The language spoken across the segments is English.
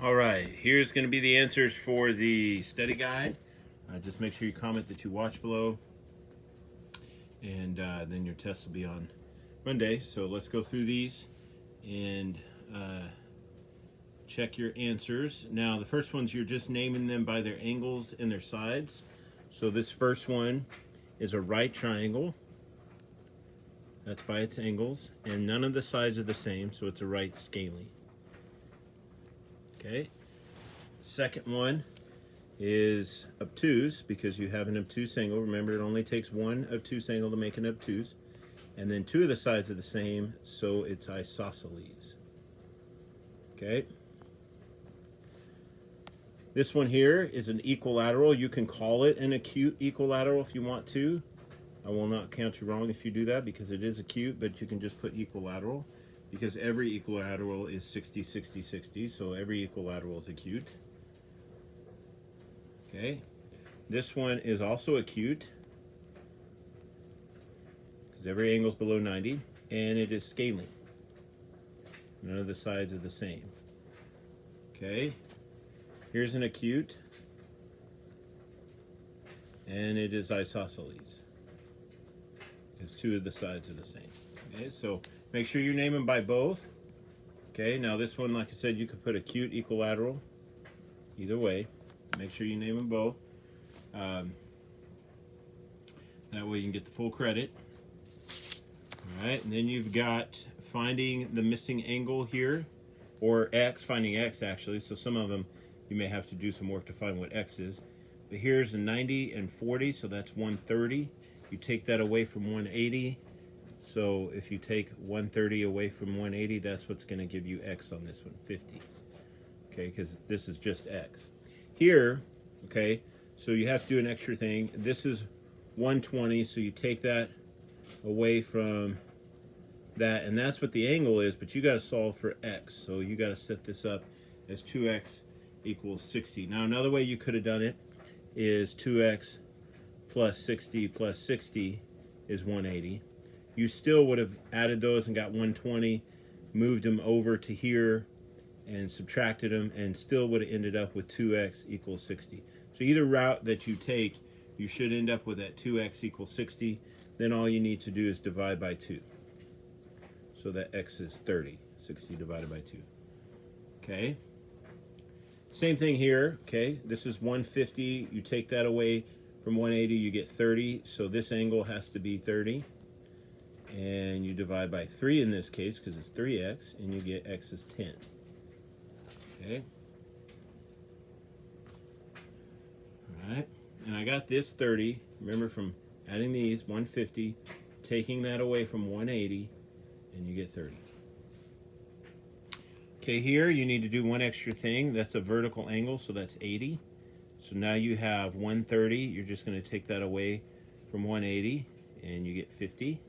All right, here's going to be the answers for the study guide. Just make sure you comment that you watch below, and then your test will be on Monday. So let's go through these and check your answers. Now, the first ones, you're just naming them by their angles and their sides. So this first one is a right triangle. That's by its angles, and none of the sides are the same, so it's a right scalene. Okay. Second one is obtuse, because you have an obtuse angle. Remember, it only takes one obtuse angle to make an obtuse. And then two of the sides are the same, so it's isosceles. Okay. This one here is an equilateral. You can call it an acute equilateral if you want to. I will not count you wrong if you do that, because it is acute, but you can just put equilateral, because every equilateral is 60, 60, 60, so every equilateral is acute. Okay, this one is also acute, because every angle is below 90, and it is scalene. None of the sides are the same. Okay, here's an acute, and it is isosceles, because two of the sides are the same. Okay, so make sure you name them by both. Okay, now this one, like I said, you could put acute equilateral, either way. Make sure you name them both. That way you can get the full credit. All right, and then you've got finding the missing angle here, or x, finding x actually. So some of them you may have to do some work to find what x is. But here's a 90 and 40, so that's 130. You take that away from 180. So if you take 130 away from 180, that's what's going to give you x on this one, 50. Okay, because this is just x. Here, okay, so you have to do an extra thing. This is 120, so you take that away from that, and that's what the angle is, but you got to solve for x. So you got to set this up as 2x equals 60. Now, another way you could have done it is 2x plus 60 is 180. You still would have added those and got 120, moved them over to here, and subtracted them, and still would have ended up with 2x equals 60. So either route that you take, you should end up with that 2x equals 60. Then all you need to do is divide by 2. So that x is 30. 60 divided by 2. Okay. Same thing here. Okay. This is 150. You take that away from 180, you get 30. So this angle has to be 30. And you divide by 3 in this case, because it's 3x, and you get x is 10. Okay. All right. And I got this 30. Remember, from adding these, 150, taking that away from 180, and you get 30. Okay, here you need to do one extra thing. That's a vertical angle, so that's 80. So now you have 130. You're just going to take that away from 180, and you get 50.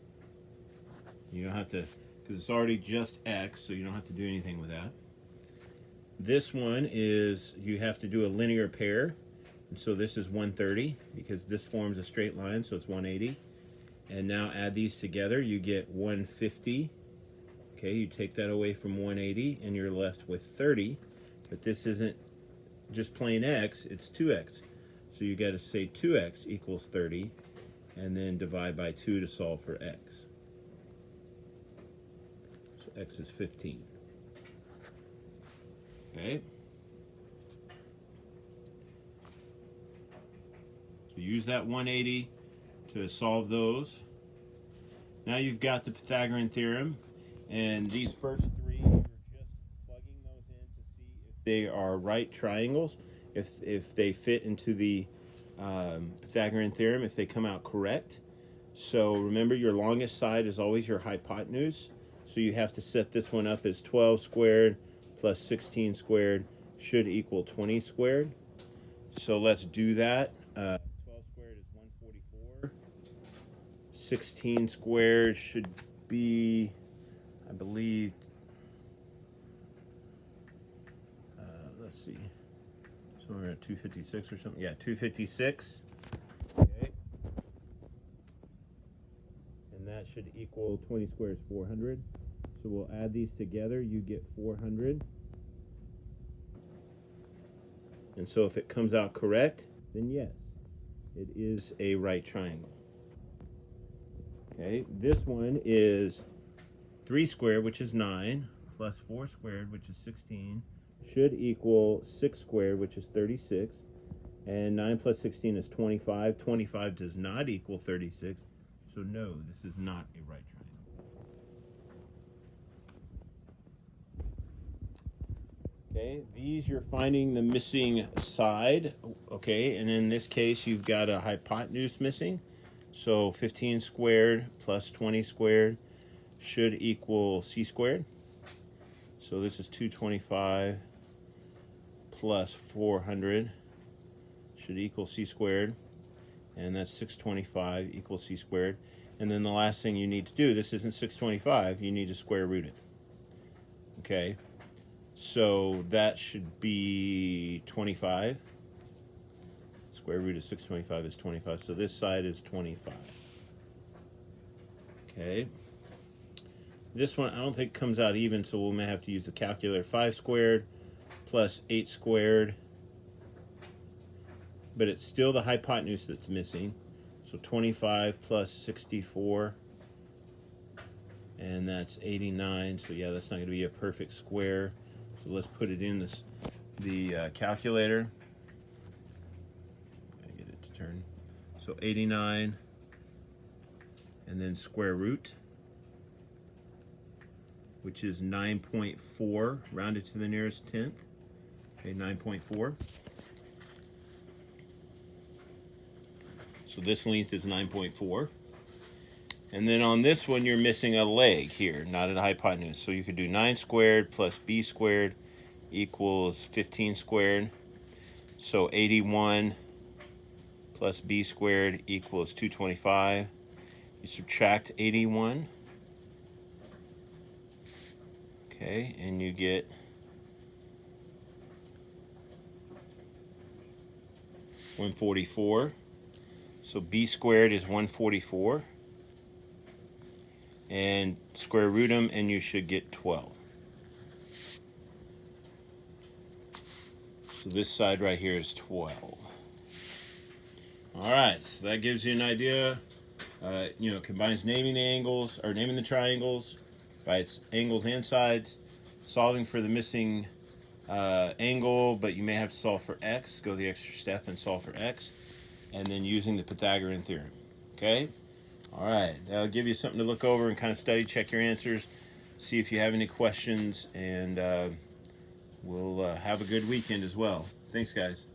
You don't have to, because it's already just x, so you don't have to do anything with that. This one is, you have to do a linear pair. And so this is 130, because this forms a straight line, so it's 180. And now add these together, you get 150. Okay, you take that away from 180, and you're left with 30. But this isn't just plain x, it's 2x. So you got to say 2x equals 30, and then divide by 2 to solve for x. So x is 15. Okay. So use that 180 to solve those. Now you've got the Pythagorean theorem, and these first three, you're just plugging those in to see if they are right triangles, if they fit into the Pythagorean theorem, if they come out correct. So remember, your longest side is always your hypotenuse. So you have to set this one up as 12 squared plus 16 squared should equal 20 squared. So let's do that. 12 squared is 144. 16 squared should be, I believe, let's see, somewhere at 256 or something. Yeah, 256. Okay. And that should equal 20 squared is 400. So we'll add these together. You get 400. And so if it comes out correct, then yes, it is a right triangle. Okay, this one is 3 squared, which is 9, plus 4 squared, which is 16, should equal 6 squared, which is 36. And 9 plus 16 is 25. 25 does not equal 36. So no, this is not a right triangle. Okay, these you're finding the missing side. Okay, and in this case you've got a hypotenuse missing. So 15 squared plus 20 squared should equal c squared. So this is 225 plus 400 should equal c squared, and that's 625 equals c squared. And then the last thing you need to do, this isn't 625, you need to square root it. Okay, so that should be 25. Square root of 625 is 25, so this side is 25. Okay, this one I don't think comes out even, so we may have to use the calculator. 5 squared plus 8 squared, but it's still the hypotenuse that's missing. So 25 plus 64, and that's 89. So yeah, that's not going to be a perfect square. So let's put it in the calculator. I get it to turn. So 89, and then square root, which is 9.4, rounded to the nearest tenth. Okay, 9.4. So this length is 9.4. And then on this one, you're missing a leg here, not a hypotenuse. So you could do 9 squared plus b squared equals 15 squared. So 81 plus b squared equals 225. You subtract 81. Okay, and you get 144. So b squared is 144. And square root them, and you should get 12. So this side right here is 12. All right, so that gives you an idea. Combines naming the angles, or naming the triangles by its angles and sides, solving for the missing angle, but you may have to solve for x. Go the extra step and solve for x. And then using the Pythagorean theorem. Okay? All right, that'll give you something to look over and kind of study, check your answers, see if you have any questions, and we'll have a good weekend as well. Thanks, guys.